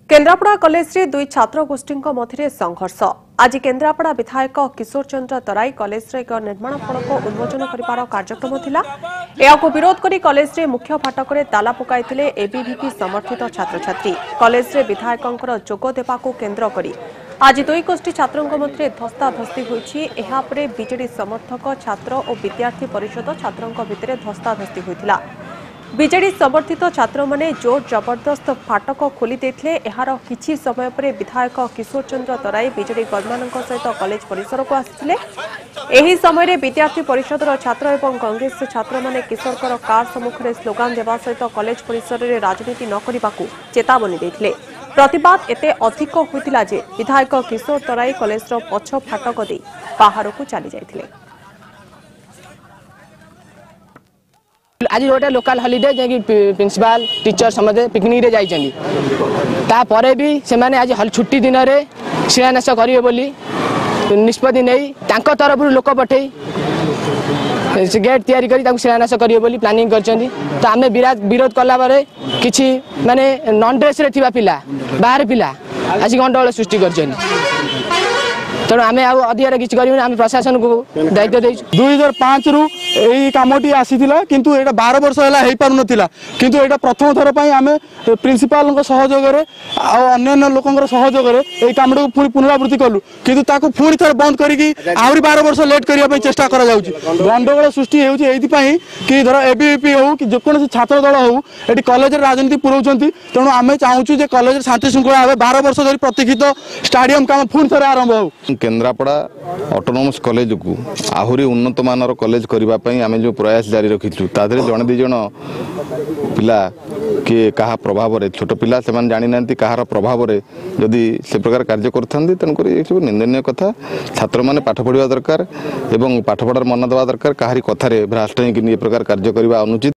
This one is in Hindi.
केन्द्रापड़ा कॉलेज रे दुई छात्र गोष्ठी मध्य संघर्ष। आज केन्द्रापड़ा विधायक किशोर चंद्र तराई कॉलेज रे एक निर्माण फलक उन्मोचन कर कार्यक्रम थिला। एहाको विरोध करी कॉलेज रे मुख्य फाटक रे ताला पकाइथिले एबीवीपी समर्थित छात्र छात्री। कॉलेज रे विधायकंकर जोग देबाको केन्द्र करी आज दुई गोष्ठी छात्रों मध्य धस्ताधस्ती होईछि। एहा परे बीजेडी समर्थक छात्र और विद्यार्थी परिषद छात्रों भितर धस्ताधस्ती होइथिला। बीजेडी समर्थित छात्र माने जोर जबरदस्त फाटक खोली देथिले। एहार किछि समय परे विधायक किशोर चंद्र तराई बीजेडी कर्मीମାନଙ୍କ सहित कॉलेज परिसर को आसिथिले। एही समय रे विद्यार्थी परिषदर छात्र एवं कांग्रेस छात्र माने किशोरकर कार सम्मुखरे स्लोगान देवा सहित कॉलेज परिसर रे राजनीति न करिबाकू चेतावनी देथिले। प्रतिवाद एते अधिक होइतिला जे विधायक किशोर तराई कॉलेजर पछ फाटक दे बाहरकू चली जाइथिले। आज गोटे लोकल हॉलिडे जे प्रिंसिपल टीचर समझे पिकनिक रे जाइछन्ती तापर भी से माने आज छुट्टी दिन रे शिलान्यास करिवे बोली निष्पत्ति नहीं तांको तरफ लोक पठेई से गेट तैयारी करी तांको शिलान्यास करिवे बोली प्लानिंग करछन्ती। तो आमे विरोध कला बारे किछि माने नॉन ड्रेस रे थिबा पिला बाहर पिला आज गंडगोल सृष्टि करछन्ती। तेणु आम अधिकार किसी कर प्रशासन को दायित्व दे 2005 रु यही कमटी आसीला किंतु एटा 12 वर्ष है हो पार नाला किंतु एटा प्रथम थर पर आम प्रिंसिपाल सहयोग अन्य लोक सहयोग ये कम को पुनरावृत्ति कलु किंतु ताको पुणी थर बंद करके आहरी 12 वर्ष लेट करने चेष्टा करा गंडगोल सृष्टि होती कि धर एबीवीपी हो कि जेकोसी छात्र दल हो ये कॉलेज राजनीति पुराउं। तेणु आम चाहूँ जे कॉलेज शांति श्रृंखला 12 वर्ष धरी प्रतीक्षित स्टाडियम काम पुणी थर आरंभ हो। केन्द्रापड़ा ऑटोनोमस कॉलेज को आहरी उन्नत मानर कॉलेज करने आम जो प्रयास जारी रखीचु तादे जड़े दी जन पिला किए क्या प्रभाव रे छोट पिला से जानी ना कहार प्रभाव रे जदि से प्रकार कार्य करथांती तेणुक सब निंदनीय कथा। छात्र मैंने पाठ पढ़ा दरकार एवं पाठ पढ़ार मन देवा दरकार कहारी कथार भ्राष्ट होकर प्रकार कार्य करने अनुचित।